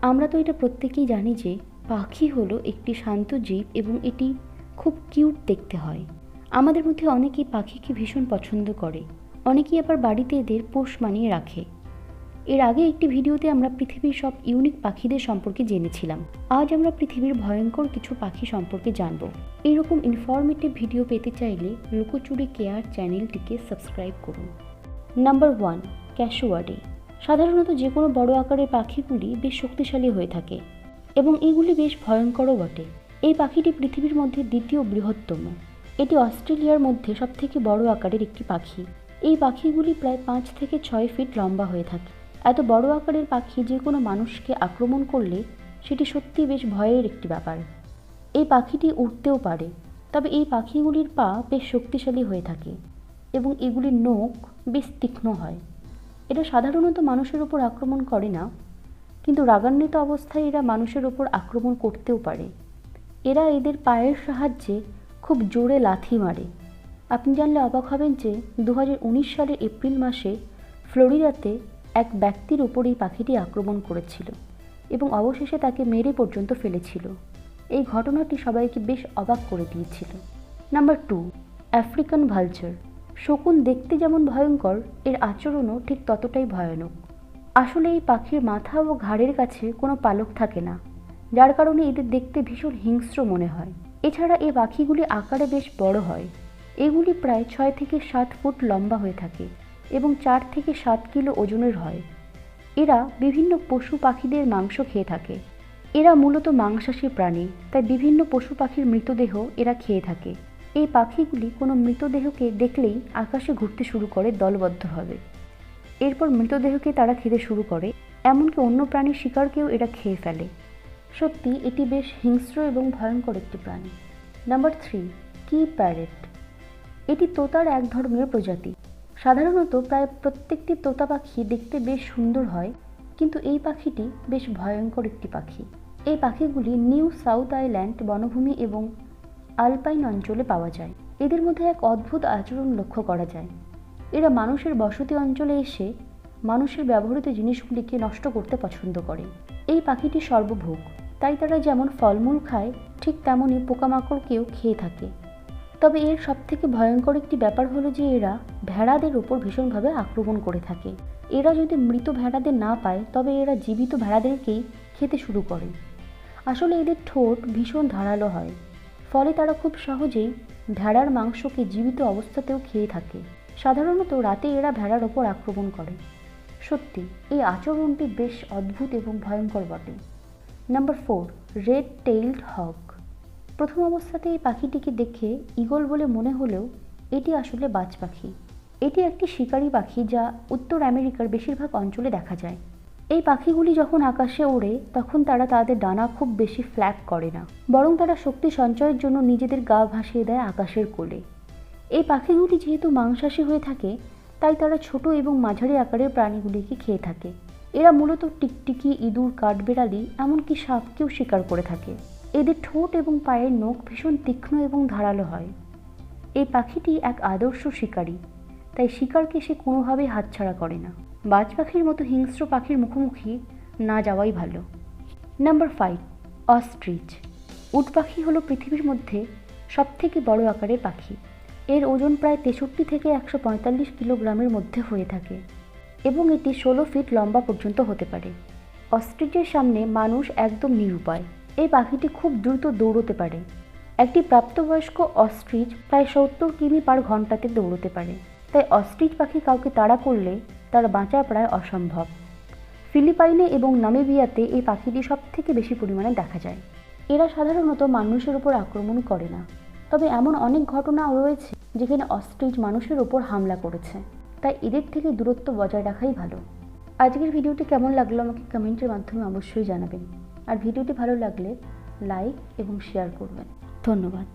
আমরা তো এটা প্রত্যেকেই জানি যে পাখি হলো একটি শান্ত জীব এবং এটি খুব কিউট দেখতে হয়। আমাদের মধ্যে অনেকেই পাখিকে ভীষণ পছন্দ করে, অনেকেই আবার বাড়িতে এদের পোষ মানিয়ে রাখে। এর আগে একটি ভিডিওতে আমরা পৃথিবীর সব ইউনিক পাখিদের সম্পর্কে জেনেছিলাম। আজ আমরা পৃথিবীর ভয়ঙ্কর কিছু পাখি সম্পর্কে জানব। এইরকম ইনফরমেটিভ ভিডিও পেতে চাইলে লুকোচুরি কেয়ার চ্যানেলটিকে সাবস্ক্রাইব করুন। নাম্বার 1, ক্যাসুয়ারি। সাধারণত যে কোনো বড় আকারের পাখিগুলি বেশ শক্তিশালী হয়ে থাকে এবং এগুলি বেশ ভয়ঙ্করও বটে। এই পাখিটি পৃথিবীর মধ্যে দ্বিতীয় বৃহত্তম। এটি অস্ট্রেলিয়ার মধ্যে সবথেকে বড় আকারের একটি পাখি। এই পাখিগুলি প্রায় 5 থেকে 6 ফিট লম্বা হয়ে থাকে। এত বড় আকারের পাখি যে কোনো মানুষকে আক্রমণ করলে সেটি সত্যিই বেশ ভয়ের একটি ব্যাপার। এই পাখিটি উড়তেও পারে, তবে এই পাখিগুলির পা বেশ শক্তিশালী হয়ে থাকে এবং এগুলির নখ বেশ তীক্ষ্ণ হয়। এরা সাধারণত মানুষের ওপর আক্রমণ করে না, কিন্তু রাগান্বিত অবস্থায় এরা মানুষের ওপর আক্রমণ করতেও পারে। এরা এদের পায়ের সাহায্যে খুব জোরে লাথি মারে। আপনি জানলে অবাক হবেন যে 2019 সালের এপ্রিল মাসে ফ্লোরিডাতে এক ব্যক্তির ওপর এই পাখিটি আক্রমণ করেছিল এবং অবশেষে তাকে মেরে পর্যন্ত ফেলেছিল। এই ঘটনাটি সবাইকে বেশ অবাক করে দিয়েছিল। Number 2, African vulture. শকুন দেখতে যেমন ভয়ঙ্কর, এর আচরণও ঠিক ততটাই ভয়ানক। আসলে এই পাখির মাথা ও ঘাড়ের কাছে কোনো পালক থাকে না, যার কারণে এদের দেখতে ভীষণ হিংস্র মনে হয়। এছাড়া এই পাখিগুলি আকারে বেশ বড় হয়। এগুলি প্রায় 6 থেকে 7 ফুট লম্বা হয়ে থাকে এবং 4 থেকে 7 কিলো ওজনের হয়। এরা বিভিন্ন পশু পাখিদের মাংস খেয়ে থাকে। এরা মূলত মাংসাশী প্রাণী, তাই বিভিন্ন পশু পাখির মৃতদেহ এরা খেয়ে থাকে। এই পাখিগুলি কোনো মৃতদেহকে দেখলেই আকাশে ঘুরতে শুরু করে দলবদ্ধভাবে। এরপর মৃতদেহকে তারা খেতে শুরু করে, এমনকি অন্য প্রাণীর শিকারকেও এরা খেয়ে ফেলে। সত্যি এটি বেশ হিংস্র এবং ভয়ঙ্কর একটি প্রাণী। নাম্বার 3, কি প্যারেট। এটি তোতার এক ধরনের প্রজাতি। সাধারণত প্রায় প্রত্যেকটি তোতা পাখি দেখতে বেশ সুন্দর হয়, কিন্তু এই পাখিটি বেশ ভয়ঙ্কর একটি পাখি। এই পাখিগুলি নিউ সাউথ আইল্যান্ড বনভূমি এবং আলপাইন অঞ্চলে পাওয়া যায়। এদের মধ্যে এক অদ্ভুত আচরণ লক্ষ্য করা যায়। এরা মানুষের বসতি অঞ্চলে এসে মানুষের ব্যবহৃত জিনিসগুলিকে নষ্ট করতে পছন্দ করে। এই পাখিটি সর্বভোগ, তাই তারা যেমন ফলমূল খায় ঠিক তেমনই পোকামাকড়কেও খেয়ে থাকে। তবে এর সবথেকে ভয়ঙ্কর একটি ব্যাপার হলো যে এরা ভেড়াদের ওপর ভীষণভাবে আক্রমণ করে থাকে। এরা যদি মৃত ভেড়াদের না পায় তবে এরা জীবিত ভেড়াদেরকেই খেতে শুরু করে। আসলে এদের ঠোঁট ভীষণ ধারালো হয়, ফলে তারা খুব সহজেই ভেড়ার মাংসকে জীবিত অবস্থাতেও খেয়ে থাকে। সাধারণত রাতে এরা ভেড়ার ওপর আক্রমণ করে। সত্যি এই আচরণটি বেশ অদ্ভুত এবং ভয়ঙ্কর বটে। নাম্বার 4, রেড টেইলড হক। প্রথম অবস্থাতে এই পাখিটিকে দেখে ঈগল বলে মনে হলেও এটি আসলে বাজ পাখি। এটি একটি শিকারী পাখি যা উত্তর আমেরিকার বেশিরভাগ অঞ্চলে দেখা যায়। এই পাখিগুলি যখন আকাশে ওড়ে তখন তারা তাদের ডানা খুব বেশি ফ্ল্যাপ করে না, বরং তারা শক্তি সঞ্চয়ের জন্য নিজেদের গা ভাসিয়ে দেয় আকাশের কোলে। এই পাখিগুলি যেহেতু মাংসাশী হয়ে থাকে, তাই তারা ছোট এবং মাঝারি আকারের প্রাণীগুলিকে খেয়ে থাকে। এরা মূলত টিকটিকি, ইঁদুর, কাঠবিড়ালি, এমনকি সাপকেও শিকার করে থাকে। এদের ঠোঁট এবং পায়ের নখ ভীষণ তীক্ষ্ণ এবং ধারালো হয়। এই পাখিটি এক আদর্শ শিকারী, তাই শিকারকে সে কোনোভাবেই হাতছাড়া করে না। বাজ পাখির মতো হিংস্র পাখির মুখোমুখি না যাওয়াই ভালো। Number 5, ostrich. উট পাখি হলো পৃথিবীর মধ্যে সবথেকে বড় আকারের পাখি। এর ওজন প্রায় 63 থেকে 145 কিলোগ্রামের মধ্যে হয়ে থাকে এবং এটি 16 ফিট লম্বা পর্যন্ত হতে পারে। অস্ট্রিচের সামনে মানুষ একদম নিরুপায়। এই পাখিটি খুব দ্রুত দৌড়তে পারে। একটি প্রাপ্তবয়স্ক অস্ট্রিচ প্রায় 70 কিমি পার ঘন্টাতে দৌড়তে পারে, তাই অস্ট্রিচ পাখি কাউকে তাড়া করলে তার বাঁচা প্রায় অসম্ভব। ফিলিপাইনে এবং নামিবিয়াতে এই পাখিটি সবথেকে বেশি পরিমাণে দেখা যায়। এরা সাধারণত মানুষের উপর আক্রমণ করে না, তবে এমন অনেক ঘটনাও রয়েছে যেখানে অস্ট্রিচ মানুষের ওপর হামলা করেছে, তাই এদের থেকে দূরত্ব বজায় রাখাই ভালো। আজকের ভিডিওটি কেমন লাগলো আমাকে কমেন্টের মাধ্যমে অবশ্যই জানাবেন, আর ভিডিওটি ভালো লাগলে লাইক এবং শেয়ার করবেন। ধন্যবাদ।